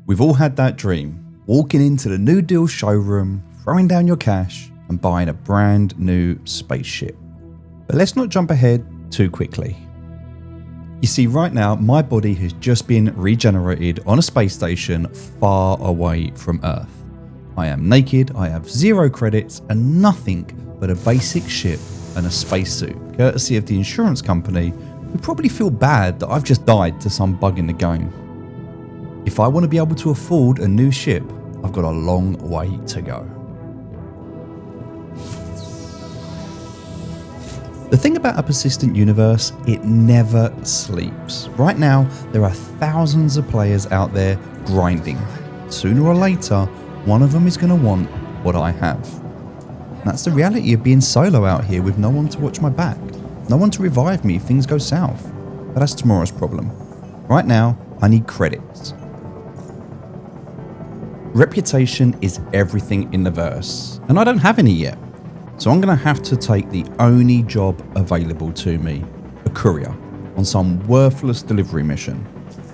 We've all had that dream, walking into the New Deal showroom, throwing down your cash and buying a brand new spaceship. But let's not jump ahead too quickly. You see, right now, my body has just been regenerated on a space station far away from Earth. I am naked, I have 0 credits and nothing but a basic ship and a spacesuit, courtesy of the insurance company, who probably feel bad that I've just died to some bug in the game. If I want to be able to afford a new ship, I've got a long way to go. The thing about a persistent universe, it never sleeps. Right now, there are thousands of players out there grinding. Sooner or later, one of them is going to want what I have. That's the reality of being solo out here with no one to watch my back. No one to revive me if things go south. But that's tomorrow's problem. Right now, I need credits. Reputation is everything in the verse, and I don't have any yet. So I'm going to have to take the only job available to me, a courier, on some worthless delivery mission.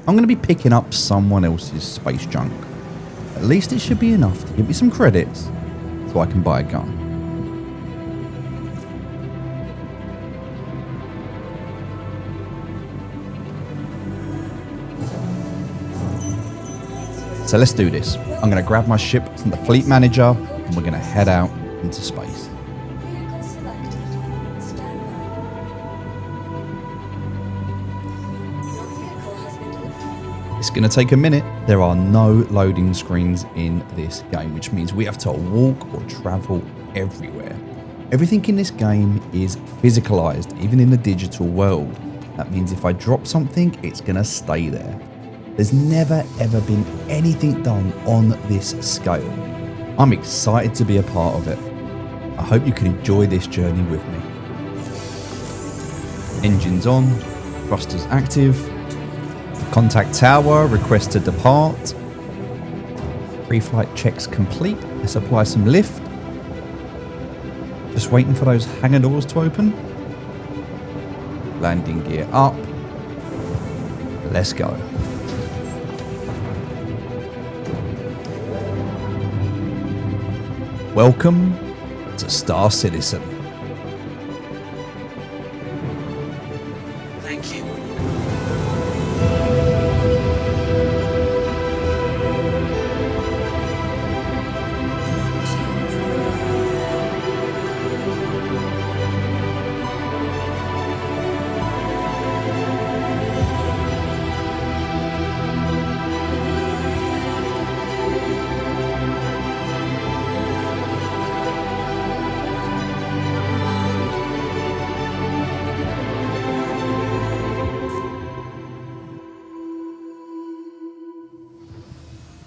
I'm going to be picking up someone else's space junk. At least it should be enough to give me some credits so I can buy a gun. So let's do this. I'm going to grab my ship from the fleet manager and we're going to head out into space. It's going to take a minute. There are no loading screens in this game, which means we have to walk or travel everywhere. Everything in this game is physicalized, even in the digital world. That means if I drop something, it's going to stay there. There's never ever been anything done on this scale. I'm excited to be a part of it. I hope you can enjoy this journey with me. Engines on, thrusters active. Contact tower, request to depart. Pre-flight checks complete. Let's apply some lift. Just waiting for those hangar doors to open. Landing gear up. Let's go. Welcome to Star Citizen. Thank you.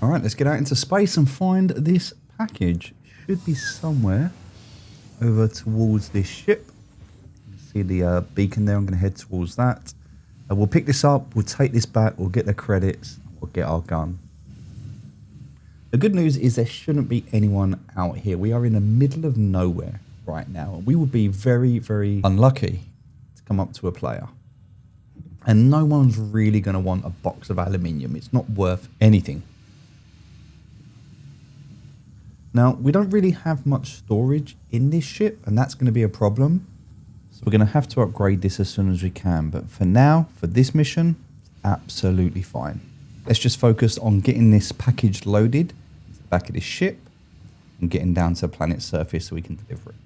All right, let's get out into space and find this package. Should be somewhere over towards this ship. See the beacon there. I'm going to head towards that. We'll pick this up. We'll take this back. We'll get the credits. We'll get our gun. The good news is there shouldn't be anyone out here. We are in the middle of nowhere right now. We would be very, very unlucky to come up to a player. And no one's really going to want a box of aluminium. It's not worth anything. Now, we don't really have much storage in this ship, and that's going to be a problem. So we're going to have to upgrade this as soon as we can. But for now, for this mission, absolutely fine. Let's just focus on getting this package loaded to the back of this ship and getting down to the planet's surface so we can deliver it.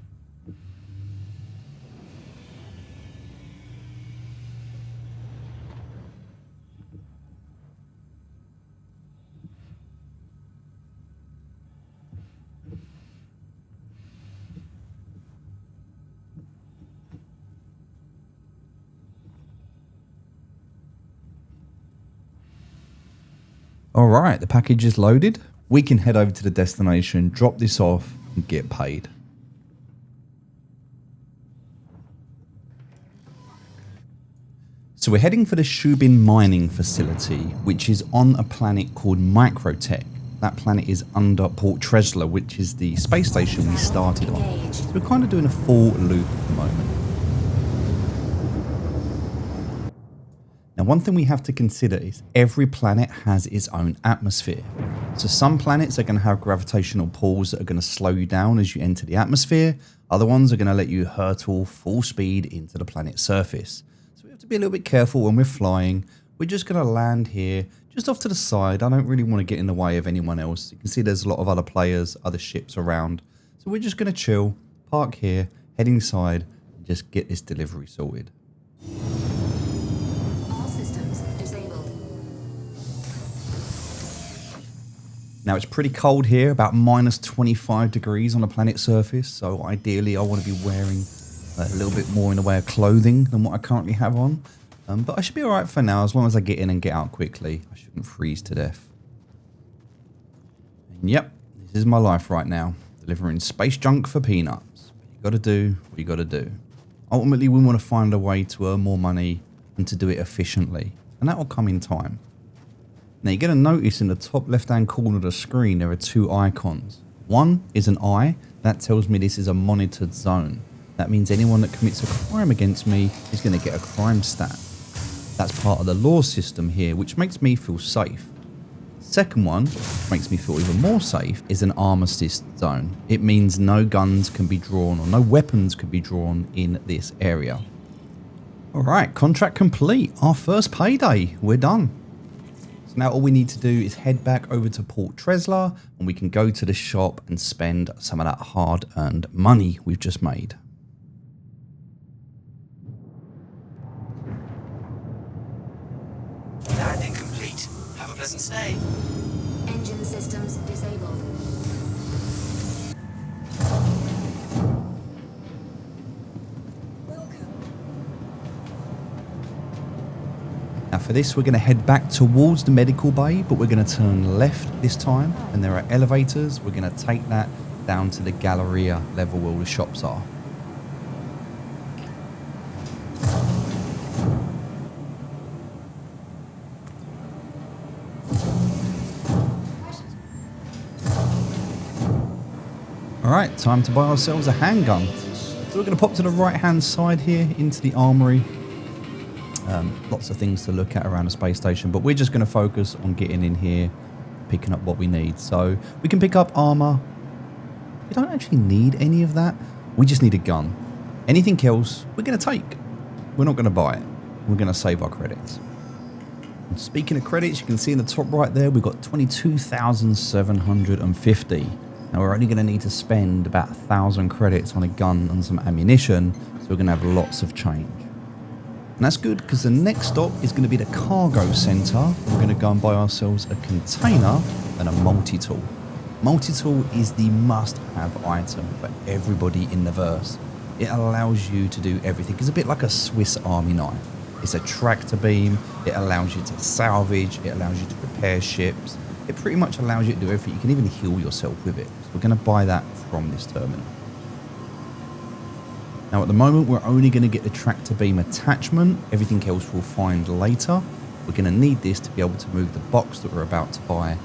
All right, the package is loaded. We can head over to the destination, drop this off, and get paid. So we're heading for the Shubin mining facility, which is on a planet called Microtech. That planet is under Port Tresla, which is the space station we started on. So we're kind of doing a full loop at the moment. Now, one thing we have to consider is every planet has its own atmosphere. So some planets are going to have gravitational pulls that are going to slow you down as you enter the atmosphere. Other ones are going to let you hurtle full speed into the planet's surface. So we have to be a little bit careful when we're flying. We're just going to land here, just off to the side. I don't really want to get in the way of anyone else. You can see there's a lot of other players, other ships around. So we're just going to chill, park here, head inside, and just get this delivery sorted. Now it's pretty cold here, about minus 25 degrees on the planet's surface. So ideally I want to be wearing a little bit more in the way of clothing than what I currently have on. But I should be alright for now, as long as I get in and get out quickly. I shouldn't freeze to death. And yep, this is my life right now. Delivering space junk for peanuts. You gotta do what you gotta do. Ultimately we want to find a way to earn more money and to do it efficiently. And that will come in time. Now you're going to notice in the top left hand corner of the screen there are two icons. One is an eye, that tells me this is a monitored zone. That means anyone that commits a crime against me is going to get a crime stat. That's part of the law system here, which makes me feel safe. Second one, which makes me feel even more safe, is an armistice zone. It means no guns can be drawn or no weapons can be drawn in this area. Alright, contract complete. Our first payday. We're done. So now all we need to do is head back over to Port Tresla and we can go to the shop and spend some of that hard-earned money we've just made. Landing complete. Have a pleasant stay. Engine systems disabled. Now for this we're going to head back towards the medical bay, but we're going to turn left this time and there are elevators. We're going to take that down to the Galleria level where all the shops are. Alright, time to buy ourselves a handgun. So we're going to pop to the right hand side here into the armory. Lots of things to look at around the space station, but we're just going to focus on getting in here, picking up what we need. So we can pick up armor. We don't actually need any of that. We just need a gun. Anything else, we're going to take. We're not going to buy it. We're going to save our credits. And speaking of credits, you can see in the top right there, we've got 22,750. Now we're only going to need to spend about 1,000 credits on a gun and some ammunition, so we're going to have lots of change. And that's good because the next stop is going to be the cargo center. We're going to go and buy ourselves a container and a multi-tool. Multi-tool is the must-have item for everybody in the verse. It allows you to do everything. It's a bit like a Swiss Army knife. It's a tractor beam. It allows you to salvage. It allows you to repair ships. It pretty much allows you to do everything. You can even heal yourself with it. So we're going to buy that from this terminal. Now at the moment we're only going to get the tractor beam attachment. Everything else we'll find later. We're going to need this to be able to move the box that we're about to buy.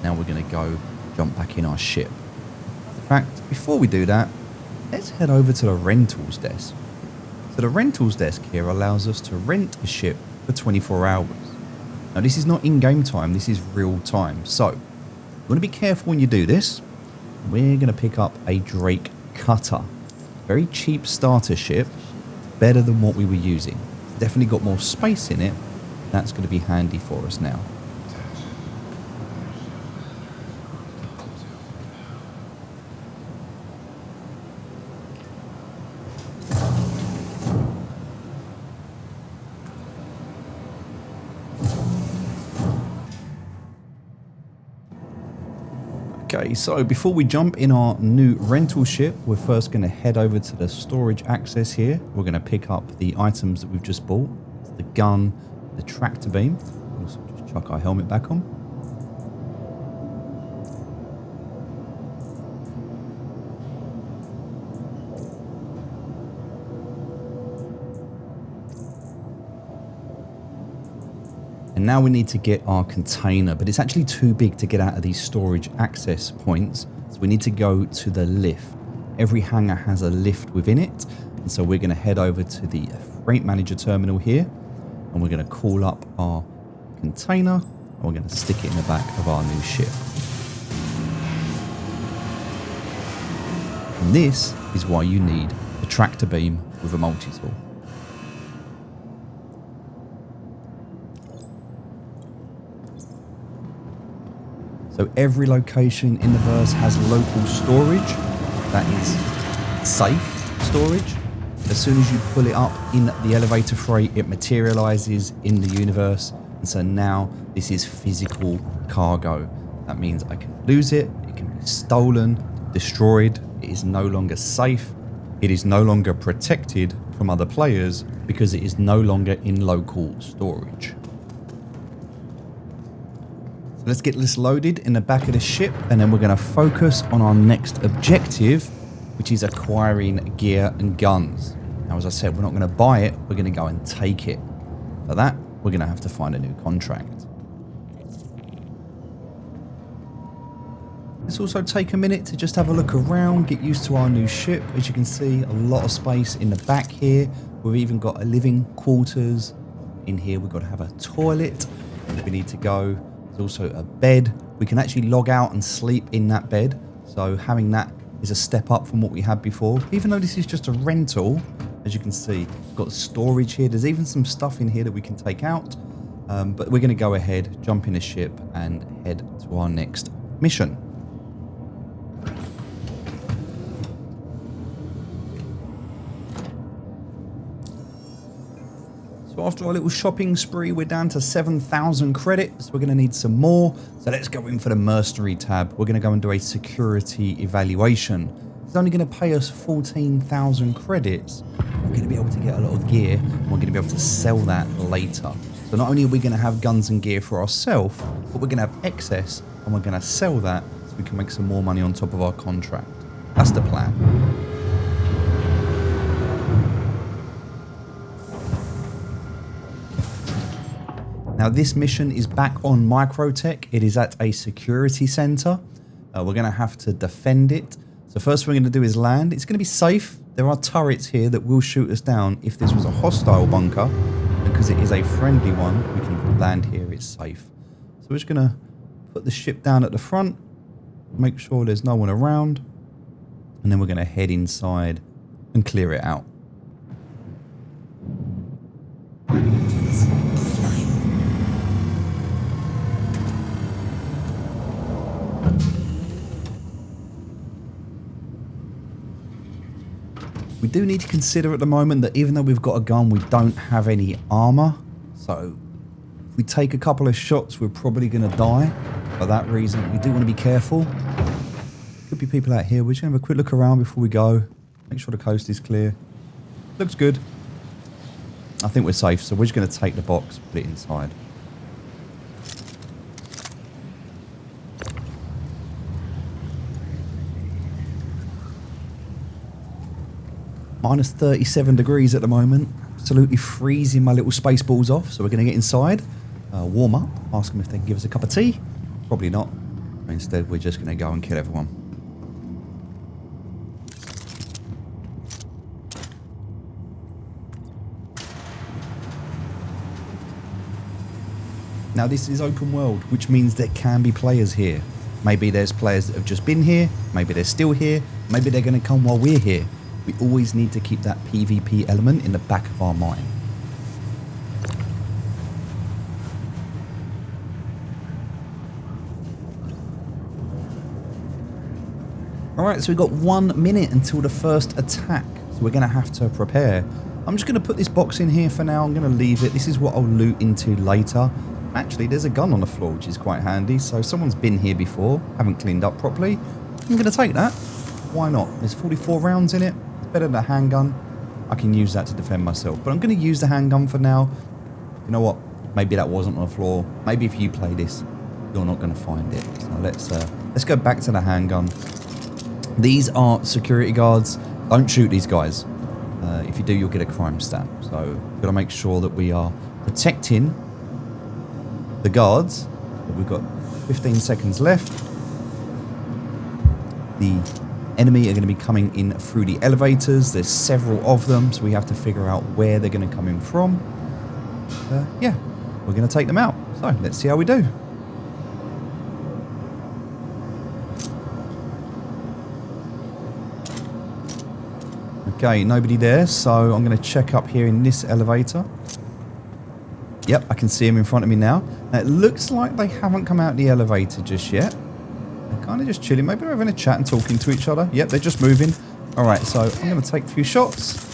Now we're going to go jump back in our ship. In fact, before we do that, let's head over to the rentals desk. So the rentals desk here allows us to rent a ship for 24 hours. Now this is not in-game time, this is real time. So you want to be careful when you do this. We're going to pick up a Drake cutter. Very cheap starter ship, better than what we were using. It's definitely got more space in it. That's going to be handy for us now. Okay, so before we jump in our new rental ship, we're first going to head over to the storage access here. We're going to pick up the items that we've just bought. It's the gun, the tractor beam. Also just chuck our helmet back on. And now we need to get our container, but it's actually too big to get out of these storage access points. So we need to go to the lift. Every hangar has a lift within it. And so we're going to head over to the freight manager terminal here. and we're going to call up our container, and we're going to stick it in the back of our new ship. And this is why you need a tractor beam with a multi-tool. So every location in the verse has local storage that is safe storage. As soon as you pull it up in the elevator freight, it materializes in the universe. And so now this is physical cargo. That means I can lose it, it can be stolen, destroyed. It is no longer safe. It is no longer protected from other players because it is no longer in local storage. So let's get this loaded in the back of the ship, and then we're going to focus on our next objective, which is acquiring gear and guns. Now, as I said, we're not going to buy it, we're going to go and take it. For that, we're going to have to find a new contract. Let's also take a minute to just have a look around, get used to our new ship. As you can see, a lot of space in the back here. We've even got a living quarters. In here, we've got to have a toilet. We need to go. There's also a bed. We can actually log out and sleep in that bed. So having that is a step up from what we had before. Even though this is just a rental, as you can see, we've got storage here. There's even some stuff in here that we can take out. But we're going to go ahead, jump in the ship, and head to our next mission. So after our little shopping spree, we're down to 7,000 credits. We're going to need some more. So let's go in for the Mercenary tab. We're going to go and do a security evaluation. It's only going to pay us 14,000 credits. We're going to be able to get a lot of gear, and we're going to be able to sell that later. So not only are we going to have guns and gear for ourselves, but we're going to have excess, and we're going to sell that so we can make some more money on top of our contract. That's the plan. Now this mission is back on Microtech. It is at a security center. We're going to have to defend it. So first we're going to do is land. It's going to be safe. There are turrets here that will shoot us down if this was a hostile bunker. Because it is a friendly one, we can land here, it's safe. So we're just going to put the ship down at the front. Make sure there's no one around. And then we're going to head inside and clear it out. We do need to consider at the moment that even though we've got a gun, we don't have any armor. So if we take a couple of shots, we're probably going to die. For that reason, we do want to be careful. Could be people out here. We're just going to have a quick look around before we go. Make sure the coast is clear. Looks good. I think we're safe, so we're just going to take the box, put it inside. Minus 37 degrees at the moment. Absolutely freezing my little space balls off. So we're going to get inside, warm up, ask them if they can give us a cup of tea. Probably not. Instead, we're just going to go and kill everyone. Now this is open world, which means there can be players here. Maybe there's players that have just been here. Maybe they're still here. Maybe they're going to come while we're here. We always need to keep that PvP element in the back of our mind. Alright, so we've got 1 minute until the first attack. So we're going to have to prepare. I'm just going to put this box in here for now. I'm going to leave it. This is what I'll loot into later. Actually, there's a gun on the floor, which is quite handy. So someone's been here before, haven't cleaned up properly. I'm going to take that. Why not? There's 44 rounds in it. Better than a handgun. I can use that to defend myself, but I'm going to use the handgun for now. You know what? Maybe that wasn't on the floor. Maybe if you play this, you're not going to find it. So let's go back to the handgun. These are security guards. Don't shoot these guys. If you do, you'll get a crime stat. So we've got to make sure that we are protecting the guards. We've got 15 seconds left. The enemy are going to be coming in through the elevators. There's several of them, so we have to figure out where they're going to come in from. Yeah, we're going to take them out. So let's see how we do. Okay, nobody there, so I'm going to check up here in this elevator. Yep, I can see them in front of me now. Now it looks like they haven't come out the elevator just yet. They're kind of just chilling. Maybe they're having a chat and talking to each other. Yep, they're just moving. All right, so I'm going to take a few shots.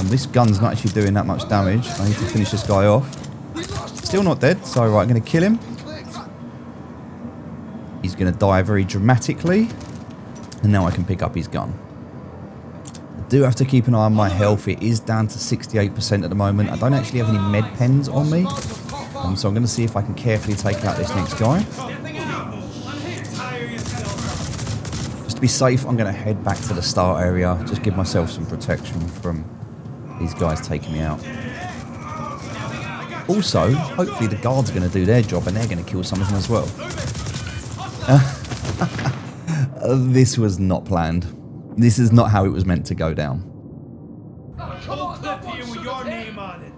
This gun's not actually doing that much damage. I need to finish this guy off. Still not dead, so right, I'm going to kill him. He's going to die very dramatically. And now I can pick up his gun. I do have to keep an eye on my health. It is down to 68% at the moment. I don't actually have any med pens on me. So I'm going to see if I can carefully take out this next guy. Just to be safe, I'm going to head back to the start area. Just give myself some protection from these guys taking me out. Also, hopefully the guards are going to do their job and they're going to kill some of them as well. This was not planned. This is not how it was meant to go down. Come on, clip here with your name on it.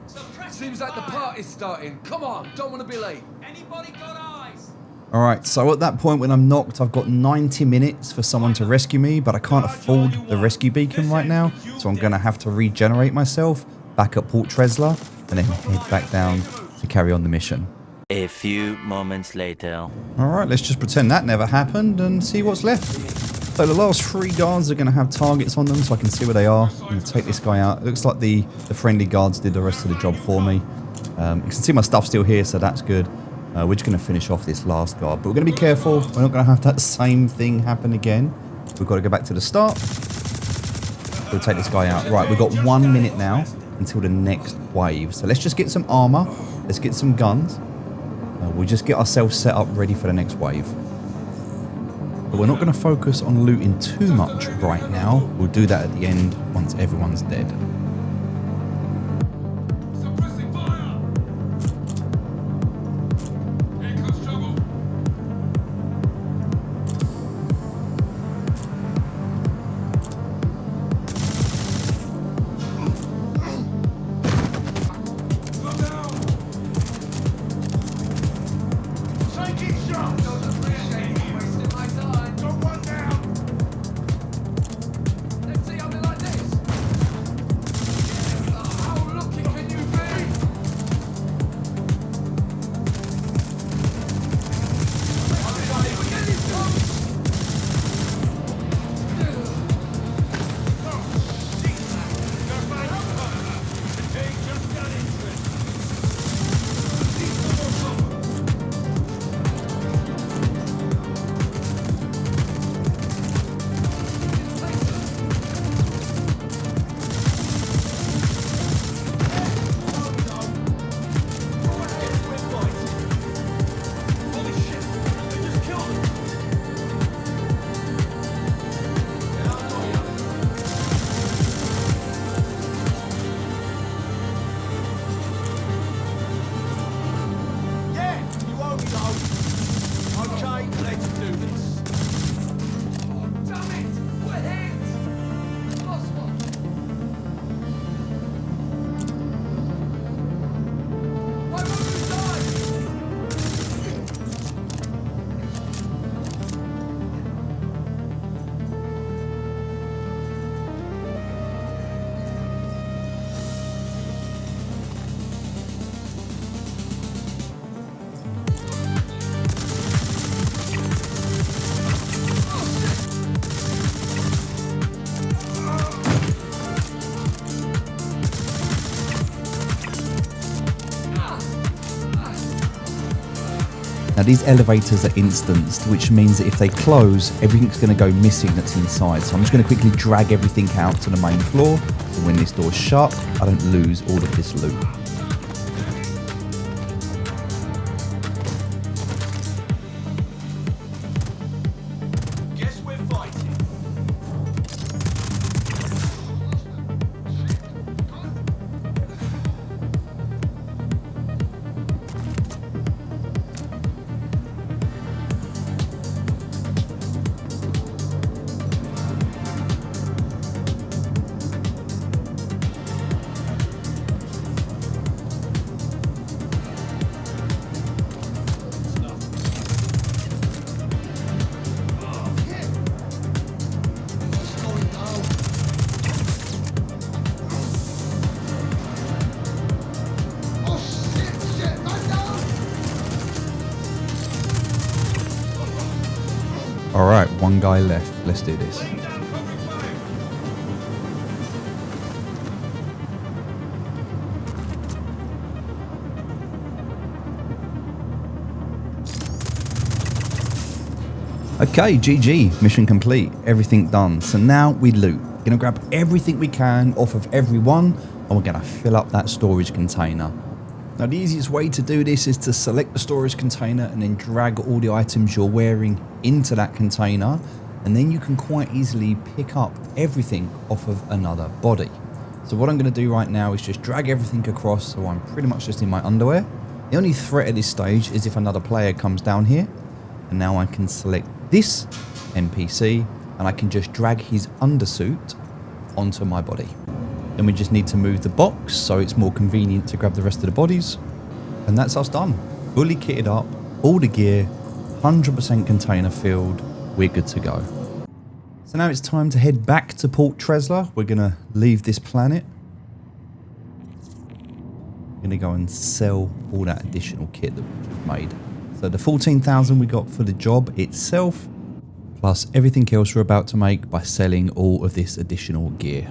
Seems like the party's starting. Come on, don't want to be late. Anybody got eyes? Alright, so at that point when I'm knocked, I've got 90 minutes for someone to rescue me, but I can't afford the rescue beacon right now, so I'm going to have to regenerate myself back at Port Tresla and then head back down to carry on the mission. A few moments later. Alright, let's just pretend that never happened and see what's left. So the last 3 guards are going to have targets on them so I can see where they are. I'm going to take this guy out. It looks like the friendly guards did the rest of the job for me. You can see my stuff still here, so that's good. We're just going to finish off this last guard. But we're going to be careful. We're not going to have that same thing happen again. We've got to go back to the start. We'll take this guy out. Right, we've got 1 minute now until the next wave. So let's just get some armor. Let's get some guns. We'll just get ourselves set up ready for the next wave. But we're not going to focus on looting too much right now. We'll do that at the end once everyone's dead. Now these elevators are instanced, which means that if they close, everything's going to go missing that's inside. So I'm just going to quickly drag everything out to the main floor. So when this door's shut, I don't lose all of this loot. Guess we're fighting. All right, one guy left. Let's do this. Okay, GG, mission complete, everything done. So now we loot. Gonna grab everything we can off of everyone, and we're gonna fill up that storage container. Now the easiest way to do this is to select the storage container and then drag all the items you're wearing into that container, and then you can quite easily pick up everything off of another body. So what I'm gonna do right now is just drag everything across, so I'm pretty much just in my underwear. The only threat at this stage is if another player comes down here, and now I can select this NPC and I can just drag his undersuit onto my body. Then we just need to move the box so it's more convenient to grab the rest of the bodies. And that's us done. Fully kitted up, all the gear, 100% container filled, we're good to go. So now it's time to head back to Port Tresla. We're gonna leave this planet. We're gonna go and sell all that additional kit that we just made. So the 14,000 we got for the job itself, plus everything else we're about to make by selling all of this additional gear.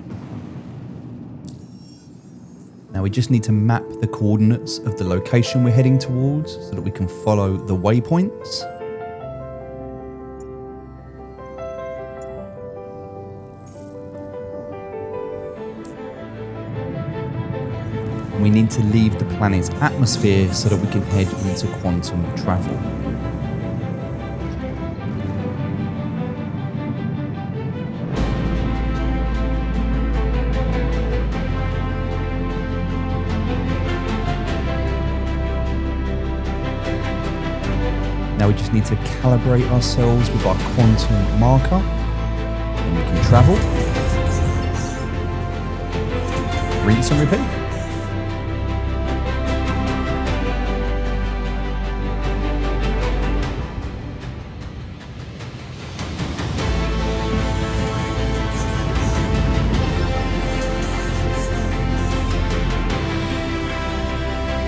Now we just need to map the coordinates of the location we're heading towards so that we can follow the waypoints. We need to leave the planet's atmosphere so that we can head into quantum travel. Now we just need to calibrate ourselves with our quantum marker, and we can travel. Rinse and repeat.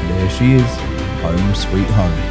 There she is, home sweet home.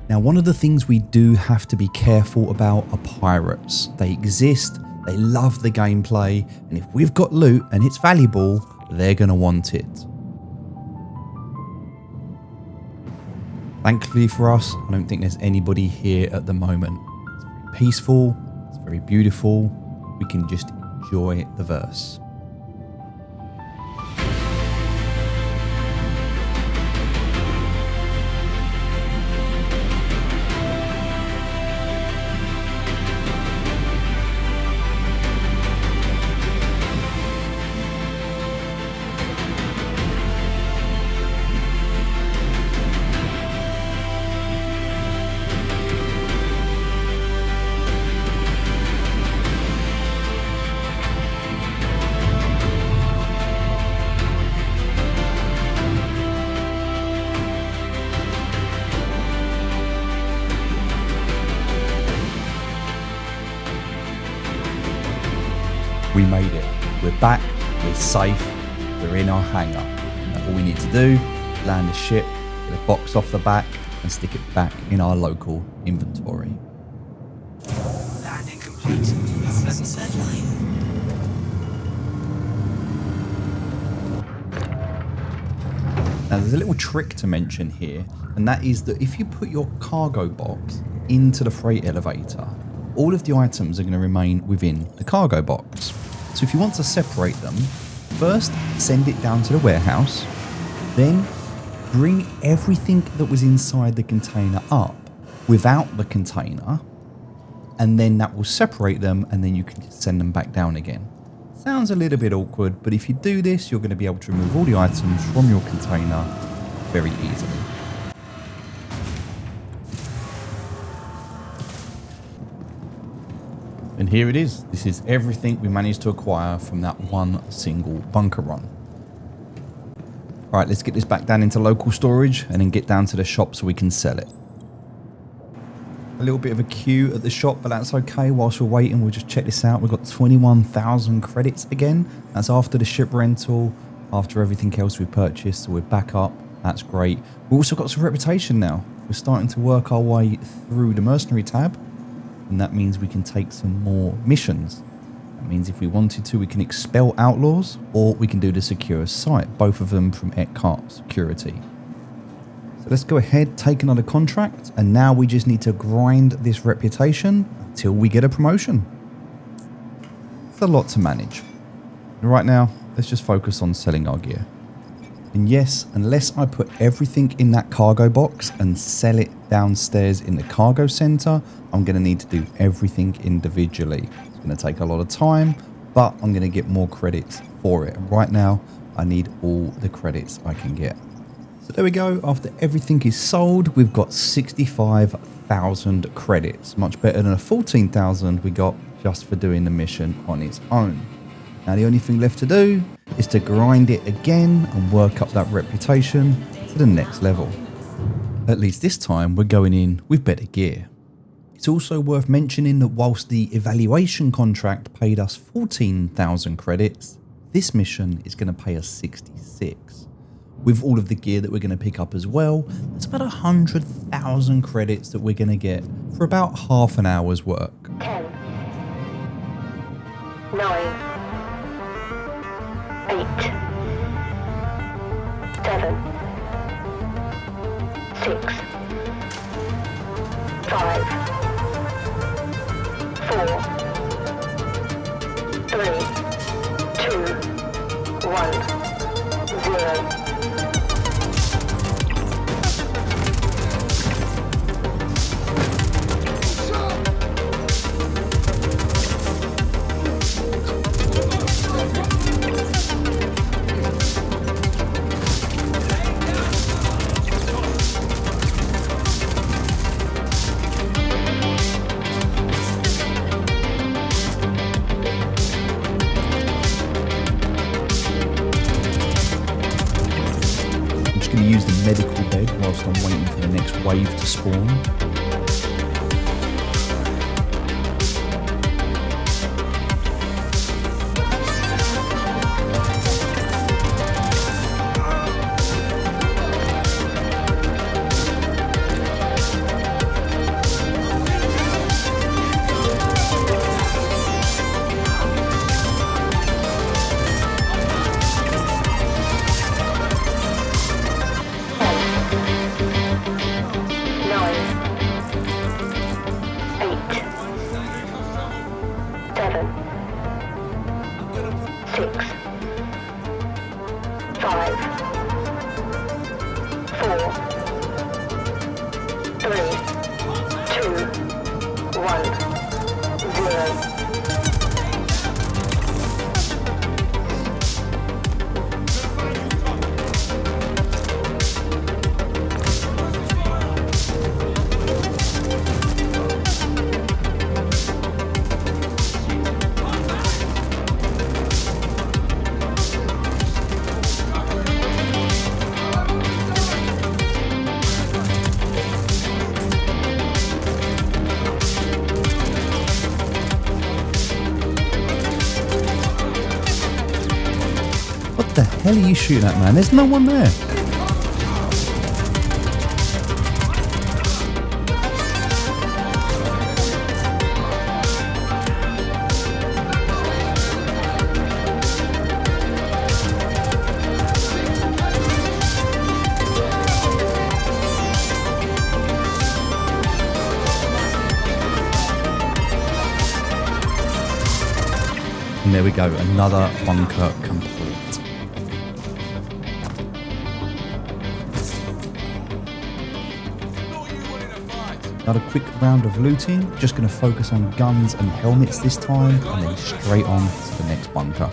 Now, one of the things we do have to be careful about are pirates. They exist, they love the gameplay, and if we've got loot and it's valuable, they're going to want it. Thankfully for us, I don't think there's anybody here at the moment. It's very peaceful, it's very beautiful, we can just enjoy the verse. We made it. We're back, we're safe, we're in our hangar. Now all we need to do, land the ship, get a box off the back and stick it back in our local inventory. Landing complete. Pleasant setline. Now there's a little trick to mention here, and that is that if you put your cargo box into the freight elevator, all of the items are going to remain within the cargo box. So if you want to separate them, first send it down to the warehouse, then bring everything that was inside the container up without the container, and then that will separate them, and then you can just send them back down again. Sounds a little bit awkward, but if you do this, you're going to be able to remove all the items from your container very easily. And here it is. This is everything we managed to acquire from that one single bunker run. All right, let's get this back down into local storage and then get down to the shop so we can sell it. A little bit of a queue at the shop, but that's okay. Whilst we're waiting, we'll just check this out. We've got 21,000 credits again. That's after the ship rental, after everything else we purchased. So we're back up. That's great. We've also got some reputation now. We're starting to work our way through the Mercenary tab. And that means we can take some more missions. That means if we wanted to, we can expel outlaws, or we can do the secure site, both of them from Eckhart Security. So let's go ahead, take another contract, and now we just need to grind this reputation until we get a promotion. It's a lot to manage. And right now, let's just focus on selling our gear. And yes, unless I put everything in that cargo box and sell it downstairs in the cargo center, I'm going to need to do everything individually. It's going to take a lot of time, but I'm going to get more credits for it. And right now, I need all the credits I can get. So there we go. After everything is sold, we've got 65,000 credits. Much better than the 14,000 we got just for doing the mission on its own. Now the only thing left to do is to grind it again and work up that reputation to the next level. At least this time we're going in with better gear. It's also worth mentioning that whilst the evaluation contract paid us 14,000 credits, this mission is going to pay us 66. With all of the gear that we're going to pick up as well, it's about 100,000 credits that we're going to get for about half an hour's work. 10, 9, 8, 7, 6, 5, 4, 3, 2, 1, 0. Going to use the medical bed whilst I'm waiting for the next wave to spawn. What the hell are you shooting at, man? There's no one there. And there we go, another bunker complete. Another quick round of looting. Just going to focus on guns and helmets this time, and then straight on to the next bunker.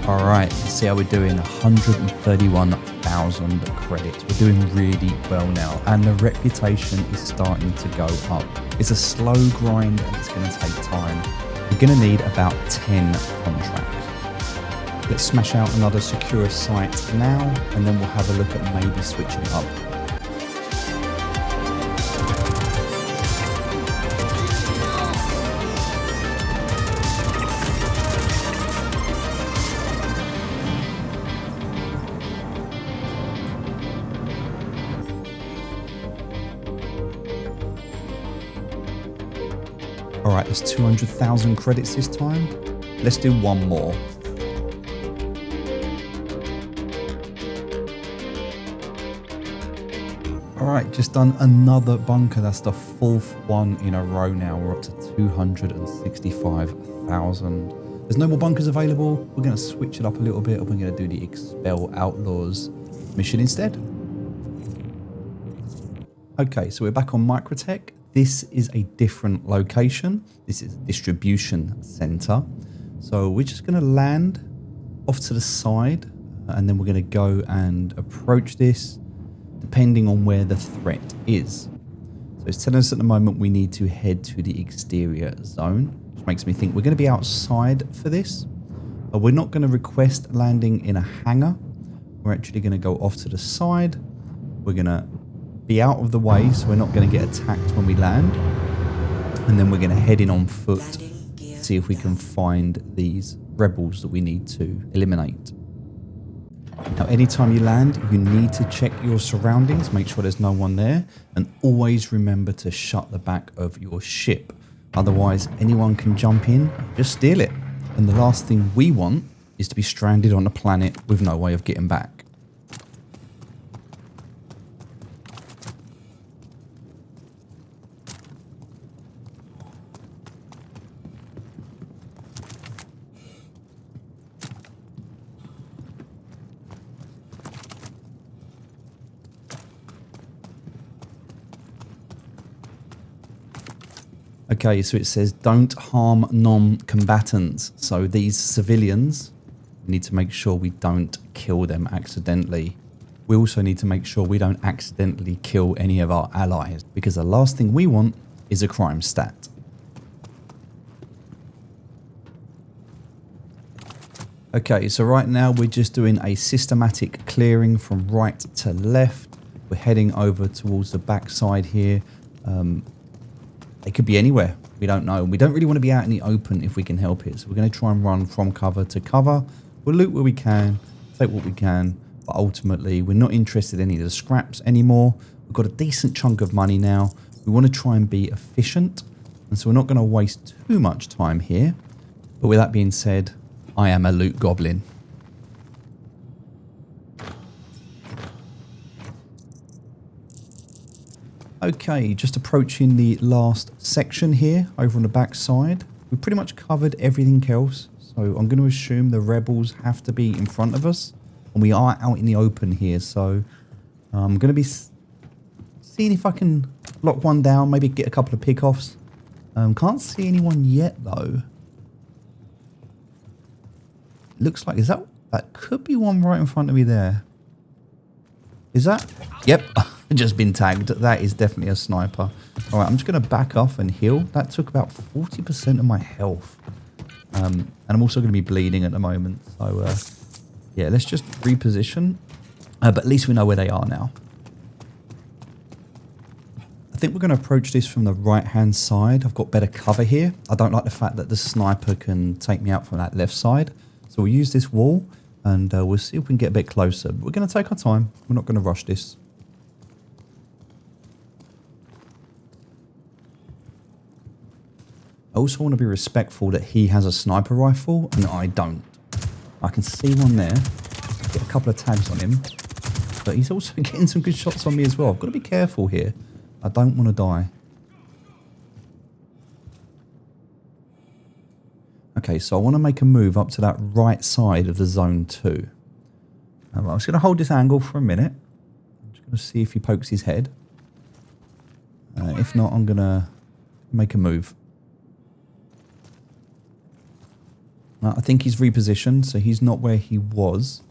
Alright, let's see how we're doing. 131,000 credits. We're doing really well now, and the reputation is starting to go up. It's a slow grind and it's going to take time. We're going to need about 10 contracts. Let's smash out another secure site now, and then we'll have a look at maybe switching up. Alright, there's 200,000 credits this time. Let's do one more. Alright, just done another bunker. That's the 4th one in a row now. We're up to 265,000. There's no more bunkers available. We're going to switch it up a little bit, and we're going to do the Expel Outlaws mission instead. Okay, so we're back on Microtech. This is a different location. This is a distribution center. So we're just going to land off to the side, and then we're going to go and approach this depending on where the threat is. So it's telling us at the moment we need to head to the exterior zone, which makes me think we're going to be outside for this. But we're not going to request landing in a hangar. We're actually going to go off to the side. We're going to be out of the way so we're not going to get attacked when we land, and then we're going to head in on foot, see if we can find these rebels that we need to eliminate. Now, anytime you land, you need to check your surroundings, make sure there's no one there, and always remember to shut the back of your ship. Otherwise, anyone can jump in and just steal it. And the last thing we want is to be stranded on a planet with no way of getting back. Okay, so it says don't harm non-combatants. So these civilians, we need to make sure we don't kill them accidentally. We also need to make sure we don't accidentally kill any of our allies, because the last thing we want is a crime stat. Okay, so right now we're just doing a systematic clearing from right to left. We're heading over towards the backside here. It could be anywhere. We don't know. We don't really want to be out in the open if we can help it. So we're going to try and run from cover to cover. We'll loot where we can, take what we can, but ultimately we're not interested in any of the scraps anymore. We've got a decent chunk of money now. We want to try and be efficient, and so we're not going to waste too much time here. But with that being said, I am a loot goblin. Okay, just approaching the last section here over on the back side. We've pretty much covered everything else, so I'm going to assume the rebels have to be in front of us, and we are out in the open here, so I'm going to be seeing if I can lock one down, maybe get a couple of pick-offs. Can't see anyone yet though. Looks like, that could be one right in front of me there. Is that? Yep. Just been tagged. That is definitely a sniper. All right, I'm just going to back off and heal. That took about 40% of my health. And I'm also going to be bleeding at the moment. So, yeah, let's just reposition. But at least we know where they are now. I think we're going to approach this from the right-hand side. I've got better cover here. I don't like the fact that the sniper can take me out from that left side. So we'll use this wall, and we'll see if we can get a bit closer. But we're going to take our time. We're not going to rush this. I also want to be respectful that he has a sniper rifle and I don't. I can see one there. Get a couple of tags on him. But he's also getting some good shots on me as well. I've got to be careful here. I don't want to die. Okay, so I want to make a move up to that right side of the zone 2. I'm just going to hold this angle for a minute. I'm just going to see if he pokes his head. If not, I'm going to make a move. I think he's repositioned, so he's not where he was.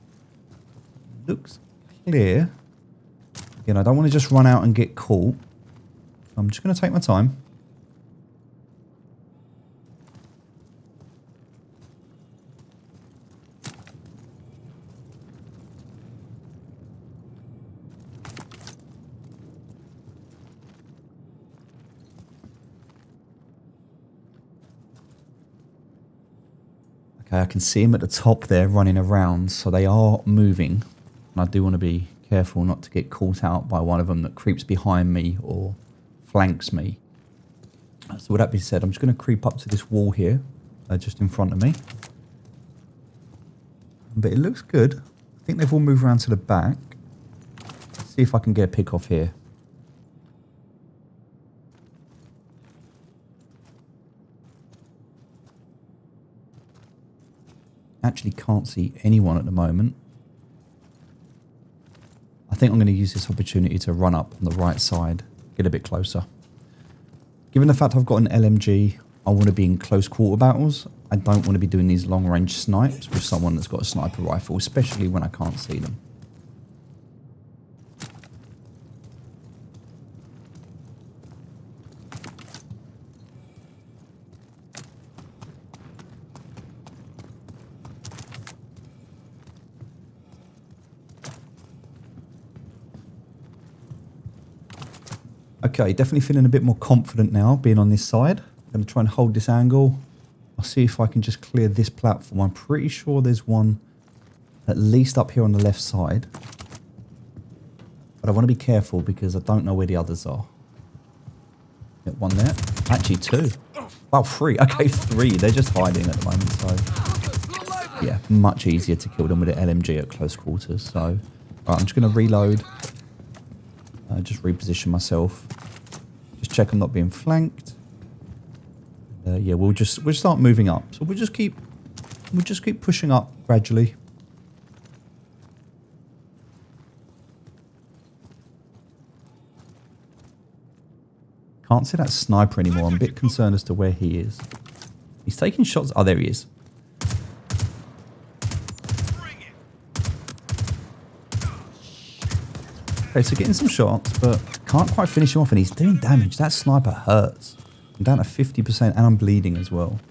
Looks clear. Again, I don't want to just run out and get caught. I'm just going to take my time. Okay, I can see him at the top there running around, so they are moving. And I do want to be careful not to get caught out by one of them that creeps behind me or flanks me. So with that being said, I'm just going to creep up to this wall here, just in front of me. But it looks good. I think they've all moved around to the back. Let's see if I can get a pick off here. Actually can't see anyone at the moment. I think I'm going to use this opportunity to run up on the right side, get a bit closer. Given the fact I've got an LMG, I want to be in close quarter battles. I don't want to be doing these long range snipes with someone that's got a sniper rifle, especially when I can't see them. Okay, definitely feeling a bit more confident now being on this side. I'm going to try and hold this angle. I'll see if I can just clear this platform. I'm pretty sure there's one at least up here on the left side. But I want to be careful because I don't know where the others are. Get one there. Actually, 2. Wow, 3. Okay, 3. They're just hiding at the moment. So, yeah, much easier to kill them with an LMG at close quarters. So, all right, I'm just going to reload. Just reposition myself. Just check I'm not being flanked. Yeah, we'll start moving up. So we'll just keep pushing up gradually. Can't see that sniper anymore. I'm a bit concerned as to where he is. He's taking shots. Oh, there he is. Okay, so getting some shots, but can't quite finish him off, and he's doing damage. That sniper hurts. I'm down to 50%, and I'm bleeding as well.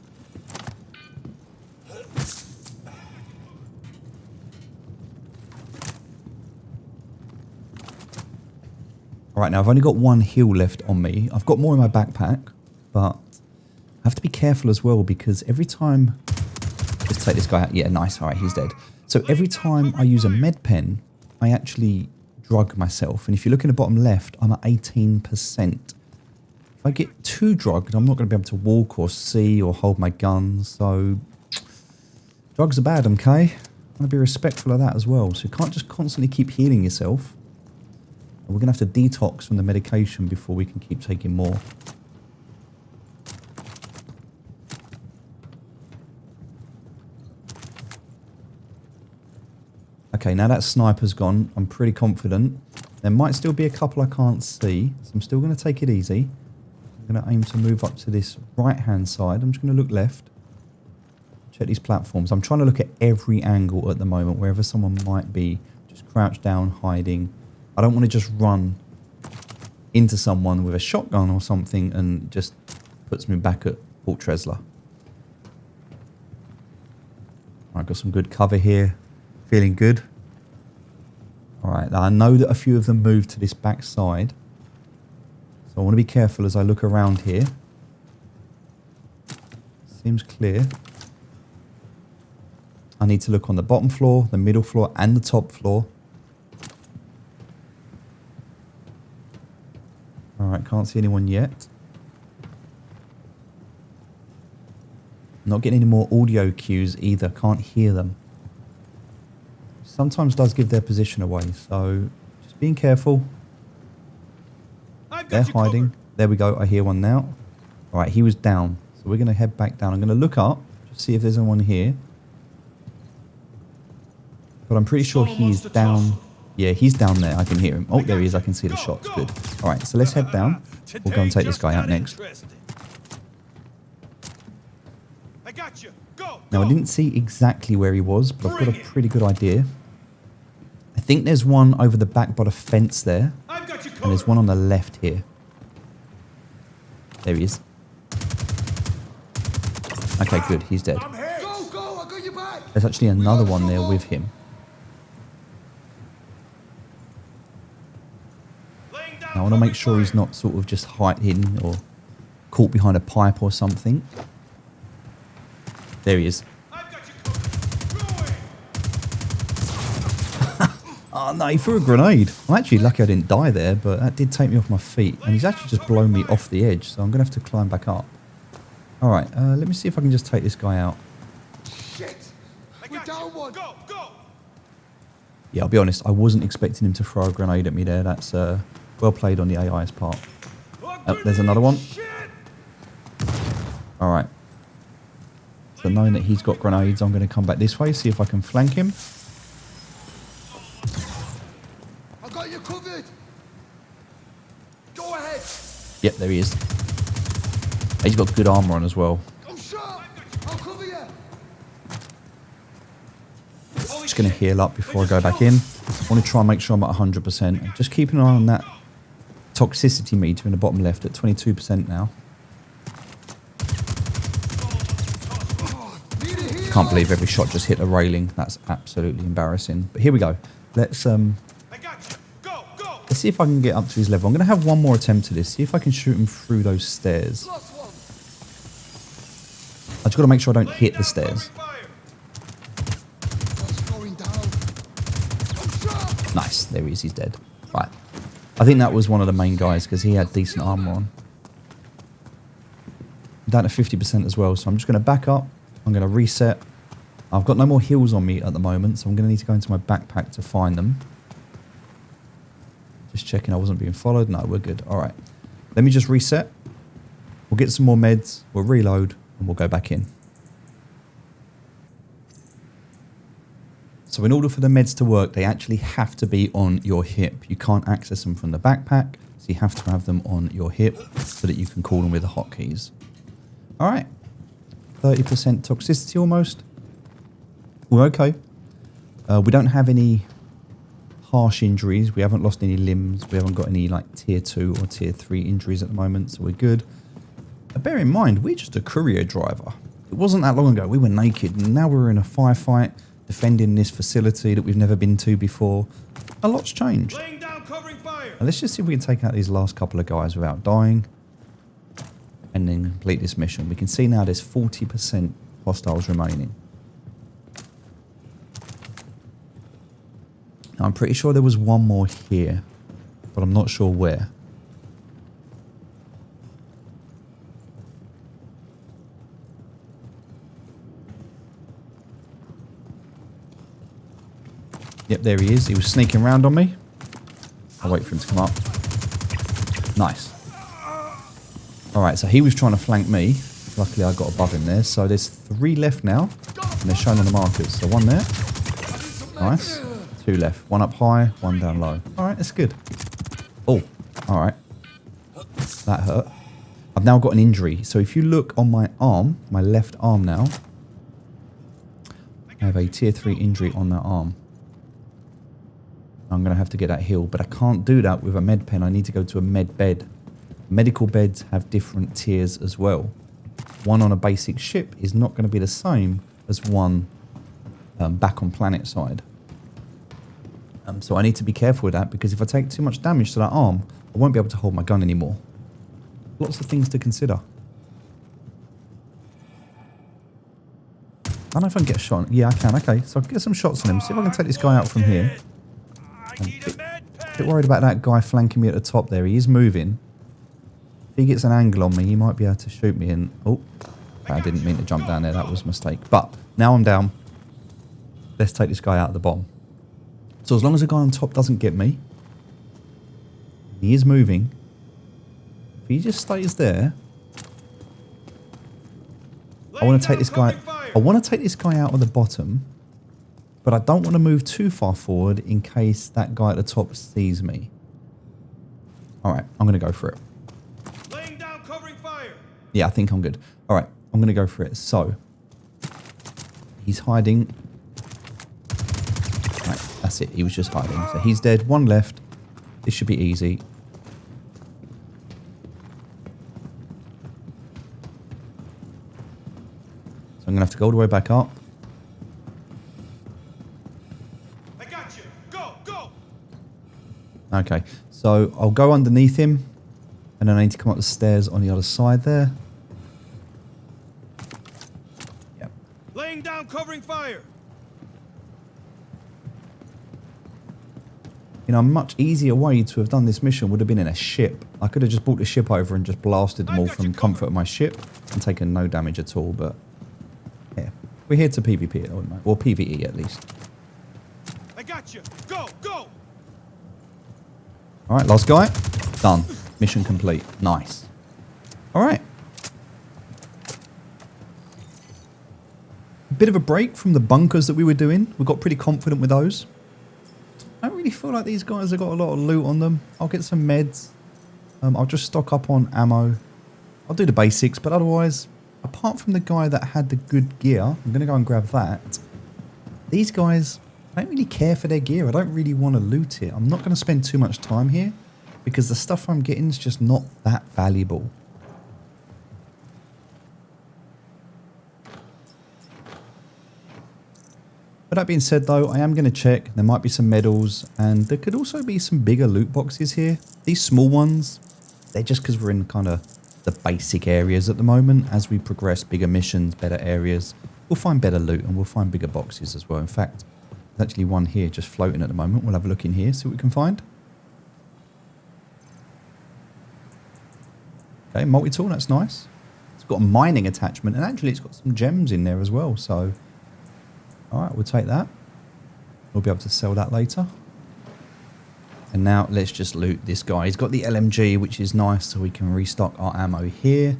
All right, now I've only got 1 heal left on me. I've got more in my backpack, but I have to be careful as well because every time... Let's take this guy out. Yeah, nice. All right, he's dead. So every time I use a med pen, I actually drug myself. And if you look in the bottom left, I'm at 18%. If I get too drugged, I'm not going to be able to walk or see or hold my gun. So drugs are bad, okay? I want to be respectful of that as well. So you can't just constantly keep healing yourself. We're going to have to detox from the medication before we can keep taking more. Okay, now that sniper's gone, I'm pretty confident. There might still be a couple I can't see, so I'm still going to take it easy. I'm going to aim to move up to this right-hand side. I'm just going to look left. Check these platforms. I'm trying to look at every angle at the moment, wherever someone might be, just crouched down, hiding. I don't want to just run into someone with a shotgun or something and just puts me back at Port Tresla. I've got some good cover here. Feeling good. All right, now I know that a few of them moved to this back side. So I want to be careful as I look around here. Seems clear. I need to look on the bottom floor, the middle floor, and the top floor. All right, can't see anyone yet. Not getting any more audio cues either. Can't hear them. Sometimes does give their position away, so just being careful. They're hiding. There we go. I hear one now. All right, he was down. So we're going to head back down. I'm going to look up to see if there's anyone here. But I'm pretty sure he's down. Yeah, he's down there. I can hear him. Oh, there he is. I can see the shots. Good. All right, so let's head down. We'll go and take this guy out next. Now, I didn't see exactly where he was, but I've got a pretty good idea. I think there's one over the back by the fence there. And there's one on the left here. There he is. Okay, good. He's dead. There's actually another one there with him. Now, I want to make sure he's not sort of just hiding or caught behind a pipe or something. There he is. Oh no, he threw a grenade. I'm actually lucky I didn't die there, but that did take me off my feet. And he's actually just blown me off the edge, so I'm going to have to climb back up. Alright, let me see if I can just take this guy out. Shit! We're down one! Go, go! Yeah, I'll be honest, I wasn't expecting him to throw a grenade at me there. That's well played on the AI's part. Oh, there's another one. Alright. So knowing that he's got grenades, I'm going to come back this way, see if I can flank him. I got you covered! Go ahead! Yep, there he is. He's got good armor on as well. I'm sharp! I'll cover you! Just going to heal up before I go back in. I want to try and make sure I'm at 100%. Just keep an eye on that toxicity meter in the bottom left at 22% now. Can't believe every shot just hit a railing. That's absolutely embarrassing. But here we go. Let's see if I can get up to his level. I'm going to have one more attempt at this. See if I can shoot him through those stairs. I just got to make sure I don't hit the stairs. Nice. There he is. He's dead. Right. I think that was one of the main guys because he had decent armor on. I'm down to 50% as well. So I'm just going to back up. I'm going to reset. I've got no more heals on me at the moment, so I'm going to need to go into my backpack to find them. Just checking I wasn't being followed. No, we're good. All right. Let me just reset. We'll get some more meds. We'll reload, and we'll go back in. So in order for the meds to work, they actually have to be on your hip. You can't access them from the backpack, so you have to have them on your hip so that you can call them with the hotkeys. All right. 30% toxicity almost. We're okay. We don't have any harsh injuries. We haven't lost any limbs. We haven't got any like tier 2 or tier 3 injuries at the moment, so we're good. Bear in mind, we're just a courier driver. It wasn't that long ago we were naked, and now we're in a firefight defending this facility that we've never been to before. A lot's changed. Laying down covering fire. Now let's just see if we can take out these last couple of guys without dying. And then complete this mission. We can see now there's 40% hostiles remaining. Now I'm pretty sure there was one more here, but I'm not sure where. Yep, there he is. He was sneaking around on me. I'll wait for him to come up. Nice. Alright, so he was trying to flank me. Luckily, I got above him there. So there's 3 left now. And they're shown on the markers. So 1 there. Nice. 2 left. 1 up high, 1 down low. Alright, that's good. Oh, alright. That hurt. I've now got an injury. So if you look on my arm, my left arm now, I have a tier 3 injury on that arm. I'm going to have to get that healed, but I can't do that with a med pen. I need to go to a med bed. Medical beds have different tiers as well. One on a basic ship is not going to be the same as one back on planet side. So I need to be careful with that, because if I take too much damage to that arm, I won't be able to hold my gun anymore. Lots of things to consider. I don't know if I can get a shot. Yeah, I can. Okay, so I can get some shots on him. See if I can take this guy out from here. I'm a bit worried about that guy flanking me at the top there. He is moving. If he gets an angle on me, he might be able to shoot me in. Oh, okay. I didn't mean to jump down there. That was a mistake. But now I'm down. Let's take this guy out of the bomb. So as long as the guy on top doesn't get me, he is moving. If he just stays there, I want to take this guy. I want to take this guy out of the bottom, but I don't want to move too far forward in case that guy at the top sees me. All right, I'm going to go for it. Laying down covering fire. Yeah, I think I'm good. All right, I'm going to go for it. So he's hiding. Right, that's it. He was just hiding. So he's dead. One left. This should be easy. So I'm going to have to go all the way back up. I got you. Go, go. Okay, so I'll go underneath him. And then I need to come up the stairs on the other side there. Yep. Laying down covering fire. You know, a much easier way to have done this mission would have been in a ship. I could have just brought the ship over and just blasted them all from comfort of my ship and taken no damage at all, but yeah. We're here to PvP it, aren't we? Or PvE at least. I got you. Go, go. Alright, last guy. Done. Mission complete. Nice. Alright. A bit of a break from the bunkers that we were doing. We got pretty confident with those. I don't really feel like these guys have got a lot of loot on them. I'll get some meds. I'll just stock up on ammo. I'll do the basics, but otherwise, apart from the guy that had the good gear, I'm going to go and grab that. These guys, I don't really care for their gear. I don't really want to loot it. I'm not going to spend too much time here because the stuff I'm getting is just not that valuable. But that being said though, I am going to check. There might be some medals and there could also be some bigger loot boxes here. These small ones, they're just because we're in kind of the basic areas at the moment. As we progress, bigger missions, better areas, we'll find better loot and we'll find bigger boxes as well. In fact, there's actually one here just floating at the moment. We'll have a look in here, see what we can find. Okay, multi-tool, that's nice. It's got a mining attachment and actually it's got some gems in there as well, so alright, we'll take that. We'll be able to sell that later. And now let's just loot this guy. He's got the LMG, which is nice, so we can restock our ammo here.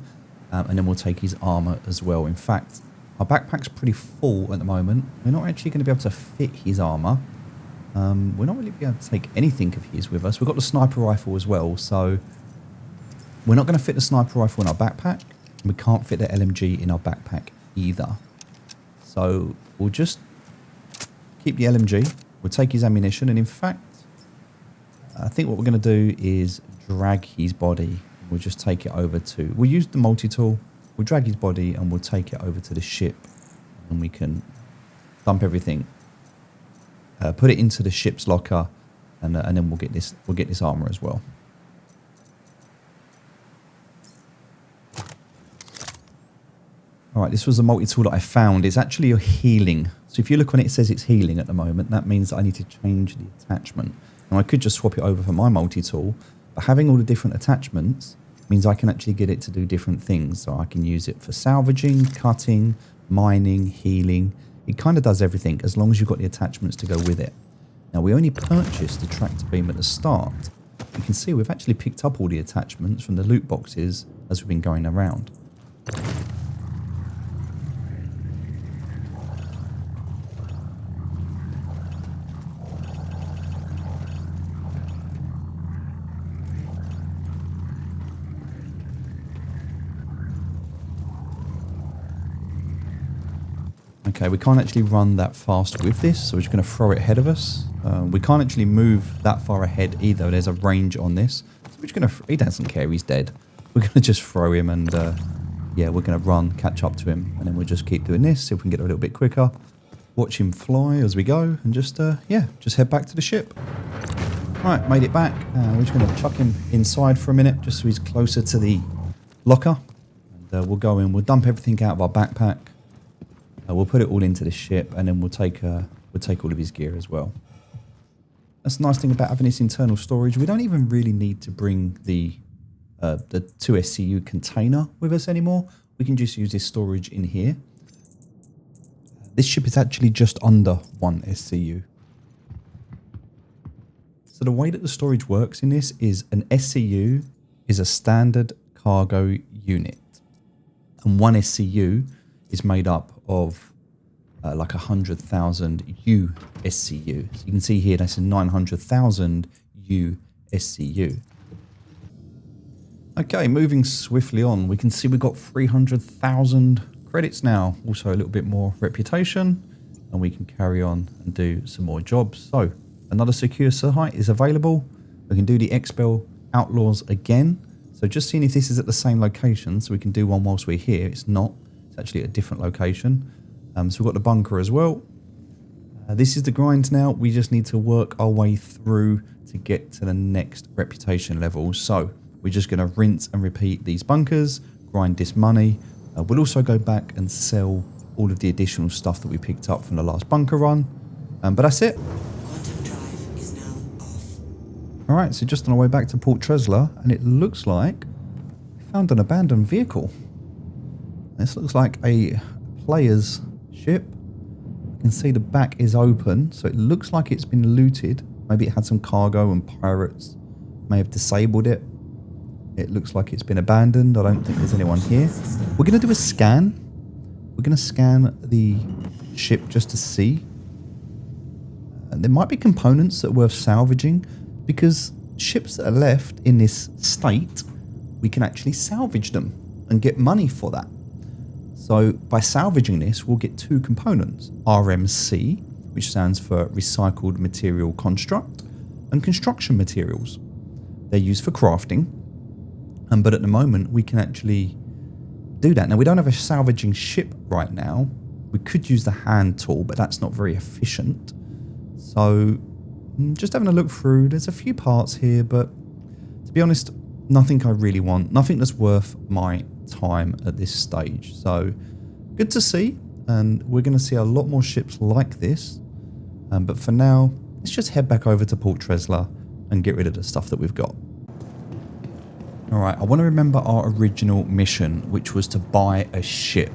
And then we'll take his armor as well. In fact, our backpack's pretty full at the moment. We're not actually going to be able to fit his armor. We're not really going to be able to take anything of his with us. We've got the sniper rifle as well, so we're not going to fit the sniper rifle in our backpack. And we can't fit the LMG in our backpack either. So we'll just keep the LMG. We'll take his ammunition. And in fact, I think what we're going to do is drag his body. We'll just take it over to... We'll use the multi-tool. We'll drag his body and we'll take it over to the ship. And we can dump everything. Put it into the ship's locker. And then we'll get this armor as well. Alright, this was a multi-tool that I found. It's actually a healing. So if you look on it, it says it's healing at the moment. That means that I need to change the attachment. Now I could just swap it over for my multi-tool, but having all the different attachments means I can actually get it to do different things. So I can use it for salvaging, cutting, mining, healing. It kind of does everything as long as you've got the attachments to go with it. Now we only purchased the tractor beam at the start. You can see we've actually picked up all the attachments from the loot boxes as we've been going around. Okay, we can't actually run that fast with this, so we're just going to throw it ahead of us. We can't actually move that far ahead either. There's a range on this. So we're just going to... He doesn't care, he's dead. We're going to just throw him and, yeah, we're going to run, catch up to him. And then we'll just keep doing this, see if we can get a little bit quicker. Watch him fly as we go and just, yeah, just head back to the ship. Right, made it back. We're just going to chuck him inside for a minute, just so he's closer to the locker. And we'll go in, we'll dump everything out of our backpack. We'll put it all into the ship, and then we'll take all of his gear as well. That's the nice thing about having this internal storage. We don't even really need to bring the µSCU container with us anymore. we can just use this storage in here. This ship is actually just under 1 SCU. So the way that the storage works in this is an SCU is a standard cargo unit. And 1 SCU is made up of like 100,000 µSCU. So you can see here that's a 900,000 µSCU. Okay, moving swiftly on, we can see we've got 300,000 credits now. Also a little bit more reputation, and we can carry on and do some more jobs. So another secure site is available. We can do the Expel Outlaws again. So just seeing if this is at the same location, so we can do one whilst we're here. It's not, it's actually at a different location. So we've got the bunker as well. This is the grind now. We just need to work our way through to get to the next reputation level. So we're just going to rinse and repeat these bunkers, grind this money. We'll also go back and sell all of the additional stuff that we picked up from the last bunker run. But that's it. Quantum drive is now off. All right, so just on our way back to Port Tresla, and it looks like we found an abandoned vehicle. This looks like a player's ship. You can see the back is open, so it looks like it's been looted. Maybe it had some cargo and pirates may have disabled it. It looks like it's been abandoned. I don't think there's anyone here. We're going to do a scan. We're going to scan the ship just to see. There might be components that are worth salvaging, because ships that are left in this state, we can actually salvage them and get money for that. So by salvaging this, we'll get 2 components. RMC, which stands for Recycled Material Construct, and Construction Materials. They're used for crafting. But at the moment, we can actually do that. Now, we don't have a salvaging ship right now. We could use the hand tool, but that's not very efficient. So just having a look through, there's a few parts here, but to be honest, nothing I really want. Nothing that's worth my time at this stage. So good to see. And we're going to see a lot more ships like this. But for now, let's just head back over to Port Tresla and get rid of the stuff that we've got. Alright, I want to remember our original mission, which was to buy a ship.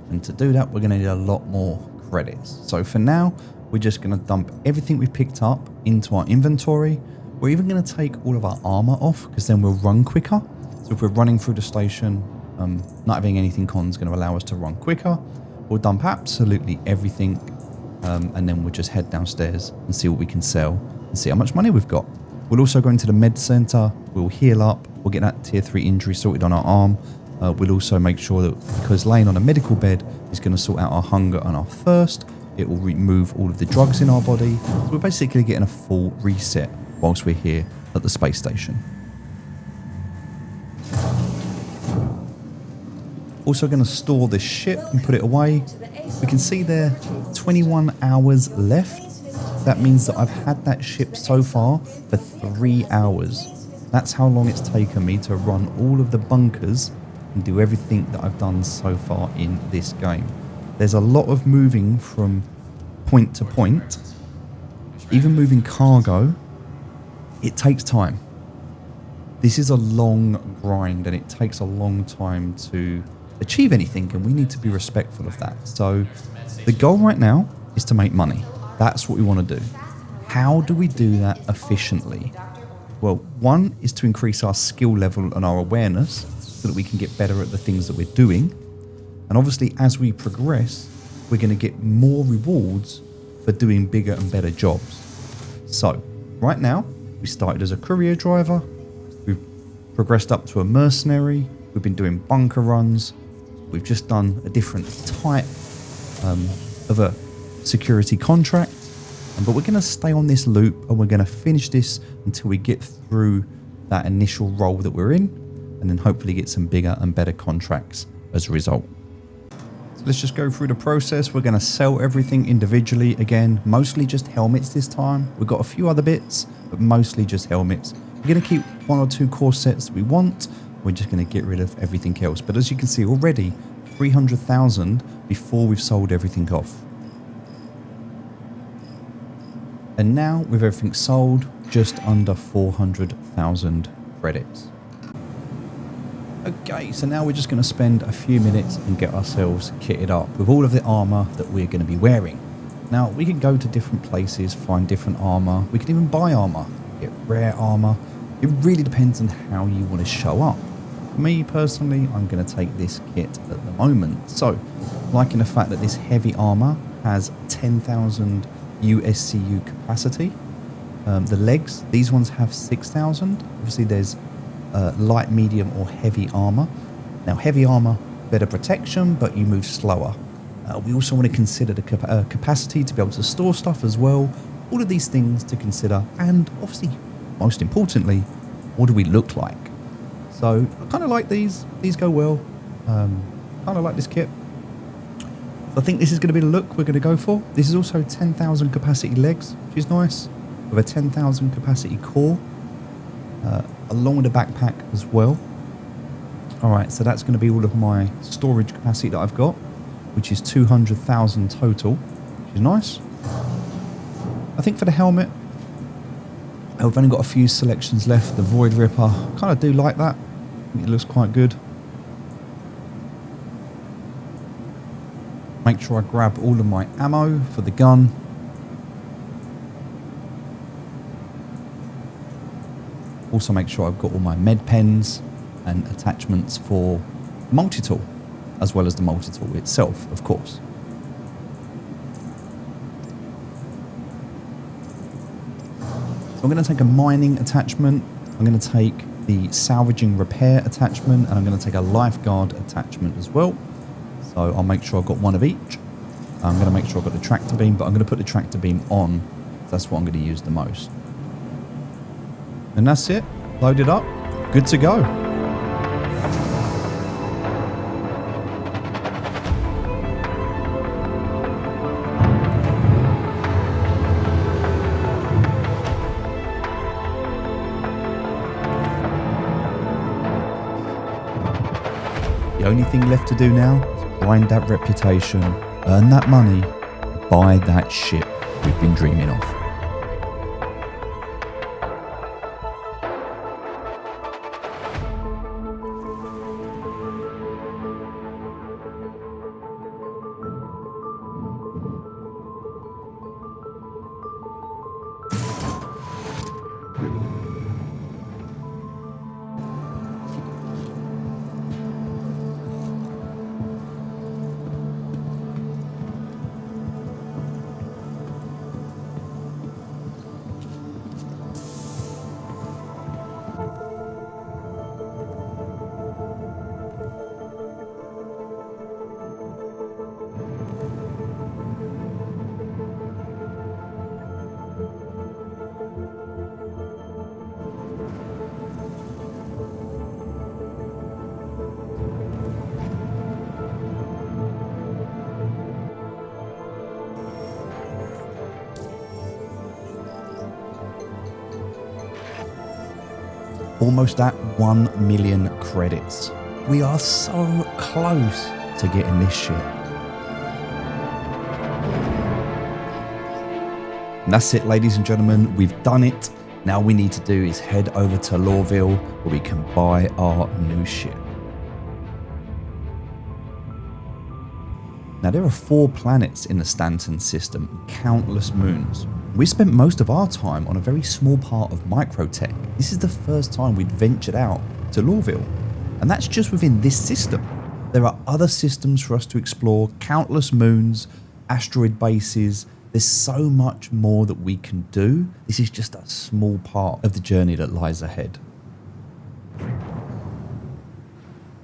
And to do that, we're going to need a lot more credits. So for now, we're just going to dump everything we picked up into our inventory. We're even going to take all of our armor off, because then we'll run quicker. So if we're running through the station, not having anything on is going to allow us to run quicker. We'll dump absolutely everything, and then we'll just head downstairs and see what we can sell and see how much money we've got. We'll also go into the med center. We'll heal up. We'll get that tier 3 injury sorted on our arm. We'll also make sure that, because laying on a medical bed is going to sort out our hunger and our thirst, it will remove all of the drugs in our body. So we're basically getting a full reset whilst we're here at the space station. Also going to store this ship and put it away. We can see there 21 hours left. That means that I've had that ship so far for 3 hours. That's how long it's taken me to run all of the bunkers and do everything that I've done so far in this game. There's a lot of moving from point to point. Even moving cargo, it takes time. This is a long grind and it takes a long time to achieve anything, and we need to be respectful of that. So the goal right now is to make money. That's what we want to do. How do we do that efficiently? Well, one is to increase our skill level and our awareness so that we can get better at the things that we're doing. And obviously, as we progress, we're going to get more rewards for doing bigger and better jobs. So, right now, we started as a courier driver. We've progressed up to a mercenary. We've been doing bunker runs. We've just done a different type of a security contract. But we're going to stay on this loop and we're going to finish this until we get through that initial role that we're in, and then hopefully get some bigger and better contracts as a result. So let's just go through the process. We're going to sell everything individually again, mostly just helmets this time. We've got a few other bits, but mostly just helmets. We're going to keep 1 or 2 core sets that we want. We're just going to get rid of everything else. But as you can see already, 300,000 before we've sold everything off. And now, with everything sold, just under 400,000 credits. Okay, so now we're just going to spend a few minutes and get ourselves kitted up with all of the armor that we're going to be wearing. Now, we can go to different places, find different armor. We can even buy armor, get rare armor. It really depends on how you want to show up. For me, personally, I'm going to take this kit at the moment. So, liking the fact that this heavy armor has 10,000 µSCU capacity. The legs, these ones have 6,000. Obviously, there's light, medium, or heavy armor. Now, heavy armor, better protection, but you move slower. We also want to consider the capacity to be able to store stuff as well. All of these things to consider, and obviously, most importantly, what do we look like? So, I kind of like these. These go well. Kind of like this kit. So I think this is going to be the look we're going to go for. This is also 10,000 capacity legs, which is nice, with a 10,000 capacity core. Along with a backpack as well. Alright, so that's going to be all of my storage capacity that I've got, which is 200,000 total, which is nice. I think for the helmet, I've only got a few selections left. The Void Ripper, kind of do like that. I think it looks quite good. Make sure I grab all of my ammo for the gun. Also make sure I've got all my med pens and attachments for multi-tool, as well as the multi-tool itself, of course. So I'm going to take a mining attachment, I'm going to take the salvaging repair attachment, and I'm going to take a lifeguard attachment as well. So I'll make sure I've got one of each. I'm going to make sure I've got the tractor beam, but I'm going to put the tractor beam on. That's what I'm going to use the most. And that's it. Loaded up. Good to go. The only thing left to do now is grind that reputation, earn that money, buy that ship we've been dreaming of. Almost at 1 million credits. We are so close to getting this shit. And that's it, ladies and gentlemen. We've done it. Now we need to do is head over to Lorville where we can buy our new ship. Now there are 4 planets in the Stanton system, countless moons. We spent most of our time on a very small part of microtech. This is the first time we'd ventured out to Lorville, and that's just within this system. There are other systems for us to explore, countless moons, asteroid bases. There's so much more that we can do. This is just a small part of the journey that lies ahead.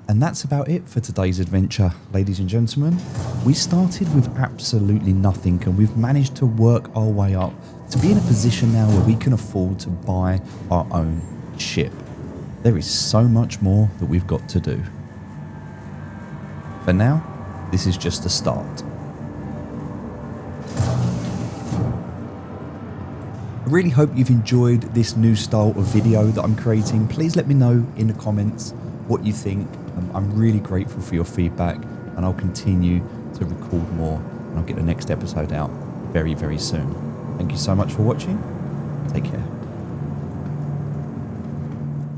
And that's about it for today's adventure, ladies and gentlemen. We started with absolutely nothing, and we've managed to work our way up to be in a position now where we can afford to buy our own ship. There is so much more that we've got to do. For now, this is just a start. I really hope you've enjoyed this new style of video that I'm creating. Please let me know in the comments what you think. I'm really grateful for your feedback, and I'll continue to record more, and I'll get the next episode out very, very soon. Thank you so much for watching. Take care.